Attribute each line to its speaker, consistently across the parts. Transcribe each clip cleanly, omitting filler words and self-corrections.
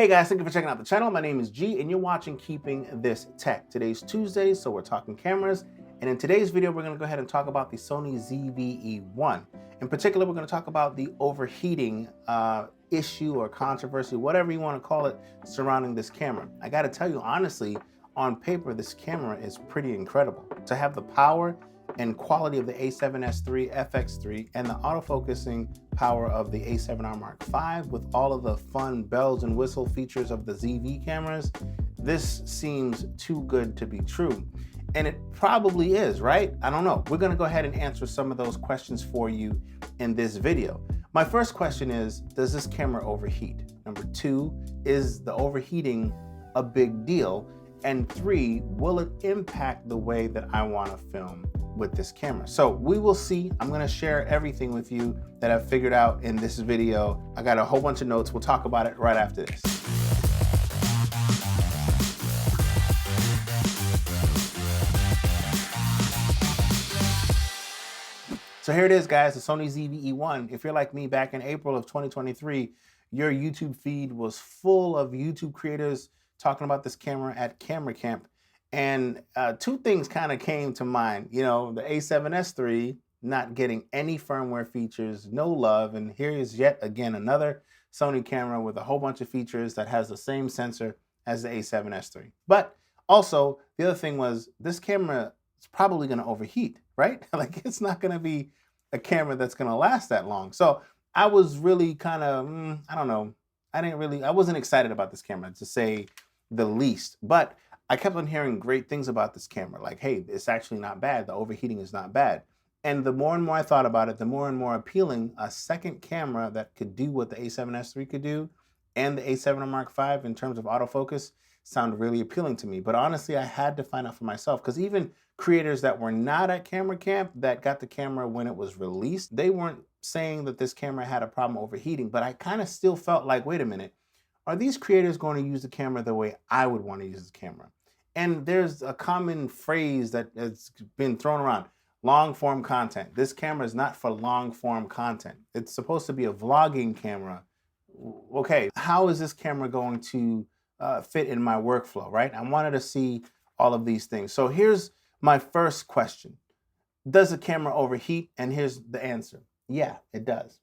Speaker 1: Hey guys, thank you for checking out the channel. My name is G and you're watching Keeping This Tech. Today's Tuesday, so we're talking cameras. And in today's video, we're gonna go ahead and talk about the Sony ZV-E1. In particular, we're gonna talk about the overheating issue or controversy, whatever you wanna call it, surrounding this camera. I gotta tell you, honestly, on paper, this camera is pretty incredible. To have the power and quality of the A7S III, FX3, and the autofocusing power of the A7R Mark V with all of the fun bells and whistle features of the ZV cameras, this seems too good to be true. And it probably is, right? I don't know. We're gonna go ahead and answer some of those questions for you in this video. My first question is, does this camera overheat? Number two, is the overheating a big deal? And three, will it impact the way that I wanna film with this camera? So we will see. I'm gonna share everything with you that I've figured out in this video. I got a whole bunch of notes. We'll talk about it right after this. So here it is, guys, the Sony ZV-E1. If you're like me, back in April of 2023, your YouTube feed was full of YouTube creators talking about this camera at Camera Camp. And two things kind of came to mind. You know, the A7S III not getting any firmware features, no love. And here is yet again another Sony camera with a whole bunch of features that has the same sensor as the A7S III. But also, the other thing was this camera is probably going to overheat, right? Like, it's not going to be a camera that's going to last that long. So I was really kind of, I don't know. I wasn't excited about this camera, to say the least. But I kept on hearing great things about this camera. Like, hey, it's actually not bad. The overheating is not bad. And the more and more I thought about it, the more and more appealing a second camera that could do what the A7S III could do and the A7R Mark V in terms of autofocus sounded really appealing to me. But honestly, I had to find out for myself, because even creators that were not at Camera Camp that got the camera when it was released, they weren't saying that this camera had a problem overheating. But I kind of still felt like, wait a minute, are these creators going to use the camera the way I would want to use the camera? And there's a common phrase that has been thrown around: long form content. This camera is not for long form content. It's supposed to be a vlogging camera. Okay, how is this camera going to fit in my workflow, right? I wanted to see all of these things. So here's my first question. Does the camera overheat? And here's the answer. Yeah, it does.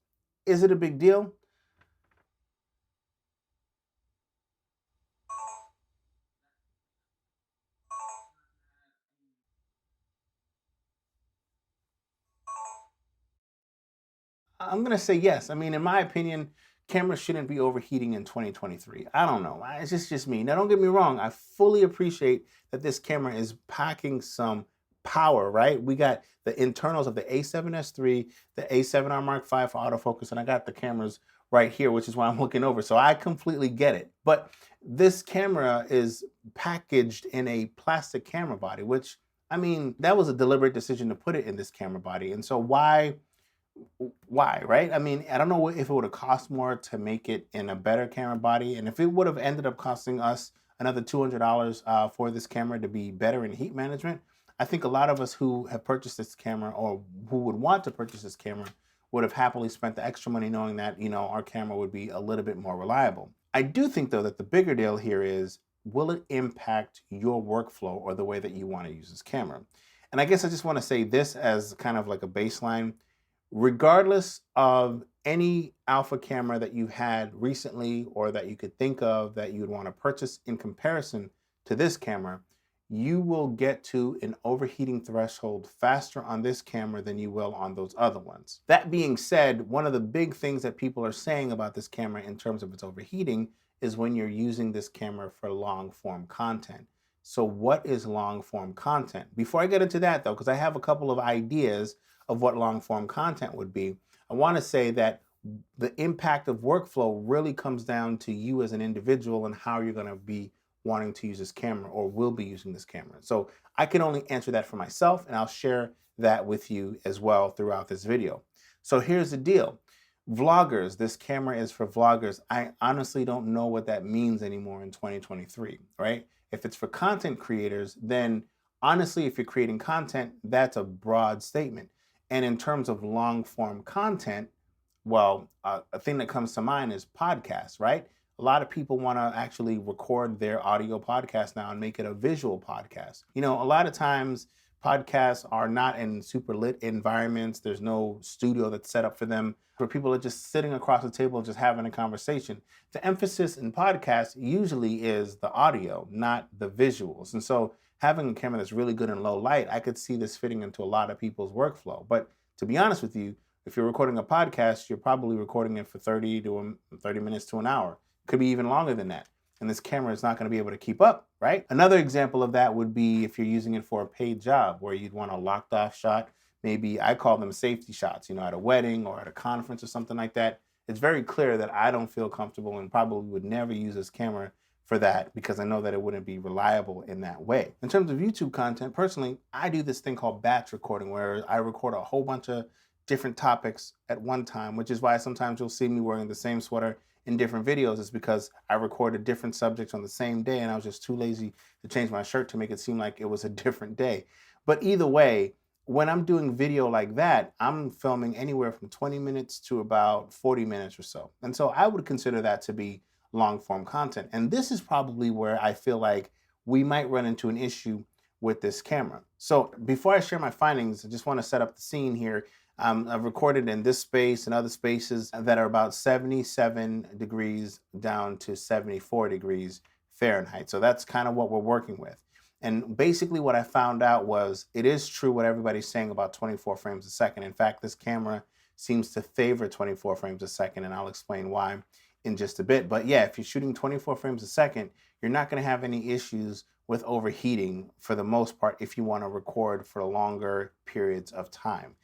Speaker 1: Is it a big deal? I'm gonna say yes. I mean, in my opinion, cameras shouldn't be overheating in 2023. I don't know. It's just me. Now, don't get me wrong. I fully appreciate that this camera is packing some power, right? We got the internals of the A7S III, the A7R Mark V for autofocus, and I got the cameras right here, which is why I'm looking over. So I completely get it. But this camera is packaged in a plastic camera body, which, I mean, that was a deliberate decision to put it in this camera body. And so why, right? I mean, I don't know if it would have cost more to make it in a better camera body, and if it would have ended up costing us another $200 for this camera to be better in heat management, I think a lot of us who have purchased this camera or who would want to purchase this camera would have happily spent the extra money knowing that, you know, our camera would be a little bit more reliable. I do think, though, that the bigger deal here is, will it impact your workflow or the way that you want to use this camera? And I guess I just want to say this as kind of like a baseline. Regardless of any alpha camera that you've had recently or that you could think of that you would want to purchase in comparison to this camera, you will get to an overheating threshold faster on this camera than you will on those other ones. That being said, one of the big things that people are saying about this camera in terms of its overheating is when you're using this camera for long form content. So what is long form content? Before I get into that, though, because I have a couple of ideas of what long form content would be, I want to say that the impact of workflow really comes down to you as an individual and how you're going to be wanting to use this camera or will be using this camera. So I can only answer that for myself, and I'll share that with you as well throughout this video. So here's the deal. Vloggers, this camera is for vloggers. I honestly don't know what that means anymore in 2023, right? If it's for content creators, then honestly, if you're creating content, that's a broad statement. And in terms of long form content, well, a thing that comes to mind is podcasts, right? A lot of people want to actually record their audio podcast now and make it a visual podcast. You know, a lot of times podcasts are not in super lit environments. There's no studio that's set up for them, where people are just sitting across the table just having a conversation. The emphasis in podcasts usually is the audio, not the visuals. And so having a camera that's really good in low light, I could see this fitting into a lot of people's workflow. But to be honest with you, if you're recording a podcast, you're probably recording it for 30 minutes to an hour. Could be even longer than that. And this camera is not going to be able to keep up, right? Another example of that would be if you're using it for a paid job where you'd want a locked off shot. Maybe I call them safety shots, you know, at a wedding or at a conference or something like that. It's very clear that I don't feel comfortable and probably would never use this camera for that because I know that it wouldn't be reliable in that way. In terms of YouTube content, personally, I do this thing called batch recording where I record a whole bunch of different topics at one time, which is why sometimes you'll see me wearing the same sweater in different videos. Is because I recorded different subjects on the same day and I was just too lazy to change my shirt to make it seem like it was a different day. But either way, when I'm doing video like that, I'm filming anywhere from 20 minutes to about 40 minutes or so. And so I would consider that to be long form content. And this is probably where I feel like we might run into an issue with this camera. So before I share my findings, I just want to set up the scene here. I've recorded in this space and other spaces that are about 77 degrees down to 74 degrees Fahrenheit. So that's kind of what we're working with. And basically what I found out was it is true what everybody's saying about 24 frames a second. In fact, this camera seems to favor 24 frames a second, and I'll explain why in just a bit. But yeah, if you're shooting 24 frames a second, you're not going to have any issues with overheating for the most part if you want to record for longer periods of time.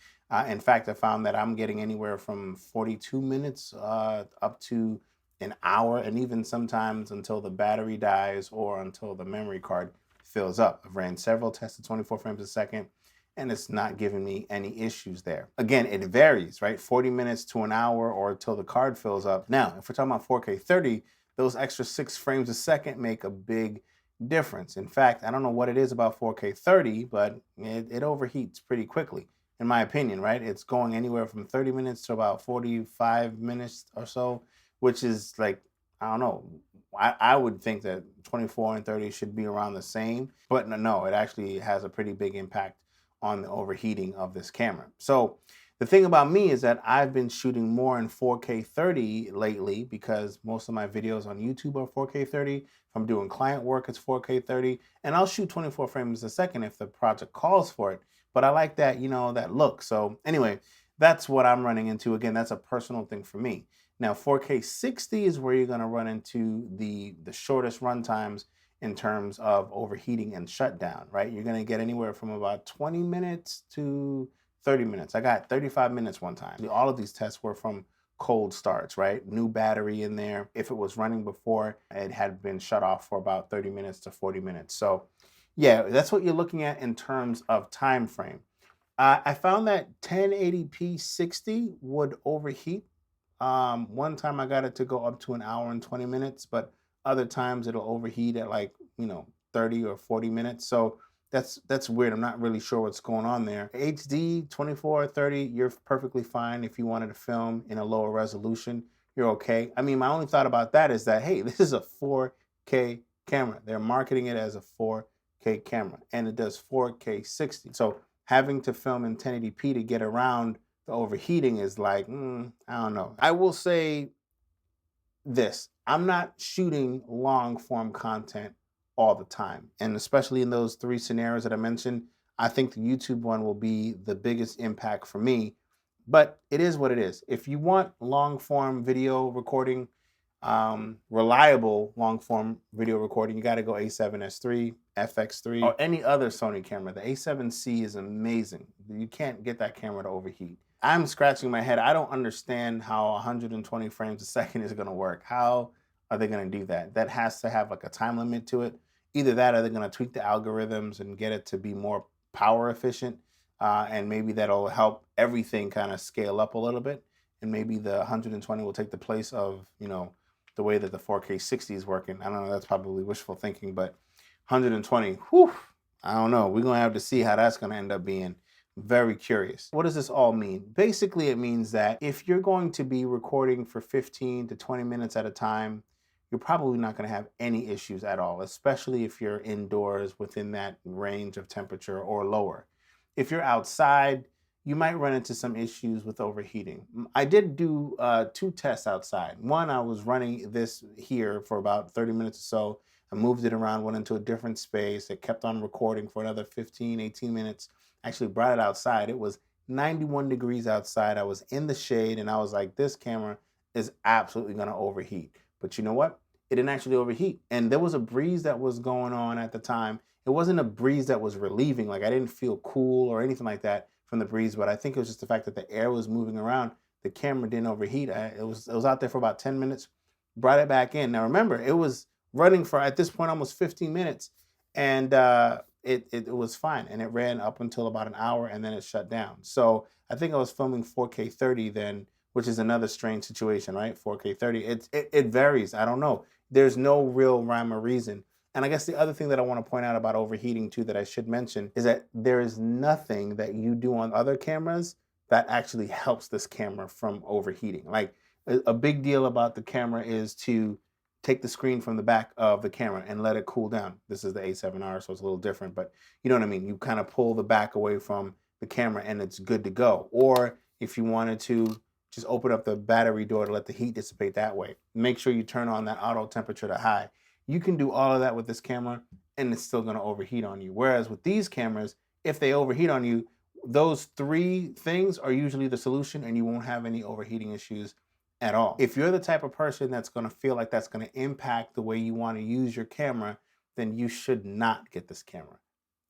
Speaker 1: In fact, I found that I'm getting anywhere from 42 minutes up to an hour, and even sometimes until the battery dies or until the memory card fills up. I've ran several tests at 24 frames a second, and it's not giving me any issues there. Again, it varies, right? 40 minutes to an hour or until the card fills up. Now, if we're talking about 4K 30, those extra 6 frames a second make a big difference. In fact, I don't know what it is about 4K 30, but it overheats pretty quickly, in my opinion, right? It's going anywhere from 30 minutes to about 45 minutes or so, which is like, I don't know. I would think that 24 and 30 should be around the same, but no, it actually has a pretty big impact on the overheating of this camera. So the thing about me is that I've been shooting more in 4K 30 lately because most of my videos on YouTube are 4K 30. If I'm doing client work, it's 4K 30, and I'll shoot 24 frames a second if the project calls for it. But I like that, you know, that look. So anyway, that's what I'm running into. Again, that's a personal thing for me. Now, 4K 60 is where you're going to run into the shortest run times in terms of overheating and shutdown, right? You're going to get anywhere from about 20 minutes to 30 minutes. I got 35 minutes one time. All of these tests were from cold starts, right? New battery in there. If it was running before, it had been shut off for about 30 minutes to 40 minutes. So yeah, that's what you're looking at in terms of time frame. I found that 1080p 60 would overheat. One time I got it to go up to an hour and 20 minutes, but other times it'll overheat at like, 30 or 40 minutes. So that's weird. I'm not really sure what's going on there. HD 24 or 30, you're perfectly fine. If you wanted to film in a lower resolution, you're okay. I mean, my only thought about that is that, hey, this is a 4K camera. They're marketing it as a 4K camera, and it does 4K 60. So having to film in 1080p to get around the overheating is like, I don't know. I will say this. I'm not shooting long form content all the time. And especially in those 3 scenarios that I mentioned, I think the YouTube one will be the biggest impact for me. But it is what it is. If you want long form video recording, reliable long form video recording, you got to go A7S3, FX3, or any other Sony camera. The A7C is amazing. You can't get that camera to overheat. I'm scratching my head. I don't understand how 120 frames a second is going to work. How are they going to do that? That has to have like a time limit to it. Either that or they're going to tweak the algorithms and get it to be more power efficient. And maybe that'll help everything kind of scale up a little bit. And maybe the 120 will take the place of, the way that the 4K 60 is working. I don't know, that's probably wishful thinking, but 120, whew, I don't know. We're going to have to see how that's going to end up being. Very curious. What does this all mean? Basically, it means that if you're going to be recording for 15 to 20 minutes at a time, you're probably not going to have any issues at all, especially if you're indoors within that range of temperature or lower. If you're outside, you might run into some issues with overheating. I did do 2 tests outside. One, I was running this here for about 30 minutes or so. I moved it around, went into a different space. It kept on recording for another 15, 18 minutes. Actually brought it outside. It was 91 degrees outside. I was in the shade and I was like, this camera is absolutely gonna overheat. But you know what? It didn't actually overheat. And there was a breeze that was going on at the time. It wasn't a breeze that was relieving. Like I didn't feel cool or anything like that from the breeze, but I think it was just the fact that the air was moving around. The camera didn't overheat. It was out there for about 10 minutes, brought it back in. Now remember, it was running for, at this point, almost 15 minutes, and it was fine. And it ran up until about an hour, and then it shut down. So I think I was filming 4K 30 then, which is another strange situation, right? 4K 30, it varies. I don't know. There's no real rhyme or reason. And I guess the other thing that I want to point out about overheating too that I should mention is that there is nothing that you do on other cameras that actually helps this camera from overheating. Like a big deal about the camera is to take the screen from the back of the camera and let it cool down. This is the A7R, so it's a little different, but you know what I mean? You kind of pull the back away from the camera and it's good to go. Or if you wanted to, just open up the battery door to let the heat dissipate that way. Make sure you turn on that auto temperature to high. You can do all of that with this camera and it's still gonna overheat on you. Whereas with these cameras, if they overheat on you, those 3 things are usually the solution and you won't have any overheating issues at all. If you're the type of person that's gonna feel like that's gonna impact the way you wanna use your camera, then you should not get this camera.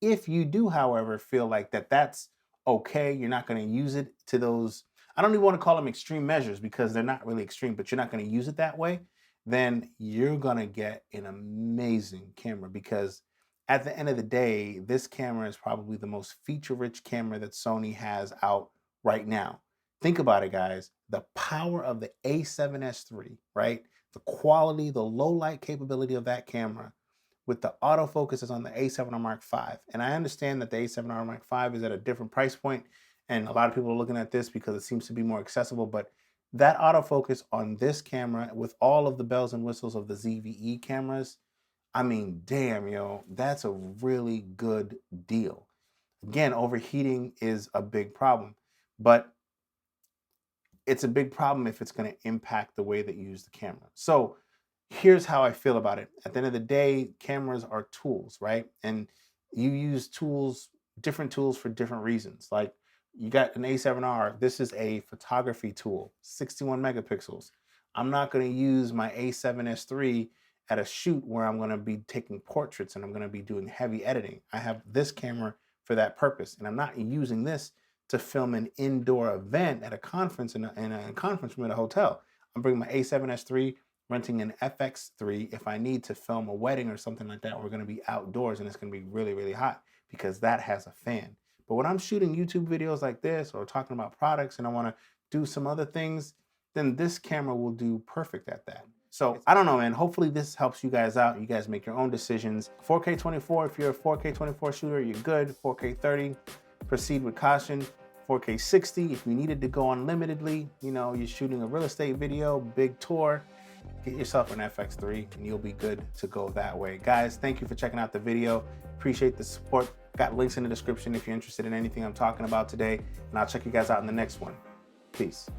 Speaker 1: If you do, however, feel like that's okay, you're not gonna use it to those, I don't even wanna call them extreme measures because they're not really extreme, but you're not gonna use it that way, then you're gonna get an amazing camera because at the end of the day, this camera is probably the most feature-rich camera that Sony has out right now. Think about it, guys. The power of the A7S III, right? The quality, the low light capability of that camera with the autofocus is on the A7R Mark V. And I understand that the A7R Mark V is at a different price point, and a lot of people are looking at this because it seems to be more accessible, but that autofocus on this camera with all of the bells and whistles of the ZV-E cameras, I mean, damn, yo, that's a really good deal. Again, overheating is a big problem, but it's a big problem if it's going to impact the way that you use the camera. So here's how I feel about it. At the end of the day, cameras are tools, right? And you use tools, different tools for different reasons. Like you got an A7R, this is a photography tool, 61 megapixels. I'm not going to use my A7S III at a shoot where I'm going to be taking portraits and I'm going to be doing heavy editing. I have this camera for that purpose, and I'm not using this to film an indoor event at a conference in a conference room at a hotel. I'm bringing my A7S III, renting an FX3 if I need to film a wedding or something like that. We're going to be outdoors and it's going to be really, really hot because that has a fan. But when I'm shooting YouTube videos like this or talking about products and I want to do some other things, then this camera will do perfect at that. So I don't know, man. Hopefully this helps you guys out. You guys make your own decisions. 4K 24, if you're a 4K 24 shooter, you're good. 4K 30, proceed with caution. 4K 60, if you needed to go unlimitedly, you know, you're shooting a real estate video, big tour, get yourself an FX3 and you'll be good to go that way. Guys, thank you for checking out the video. Appreciate the support. Got links in the description if you're interested in anything I'm talking about today, and I'll check you guys out in the next one. Peace.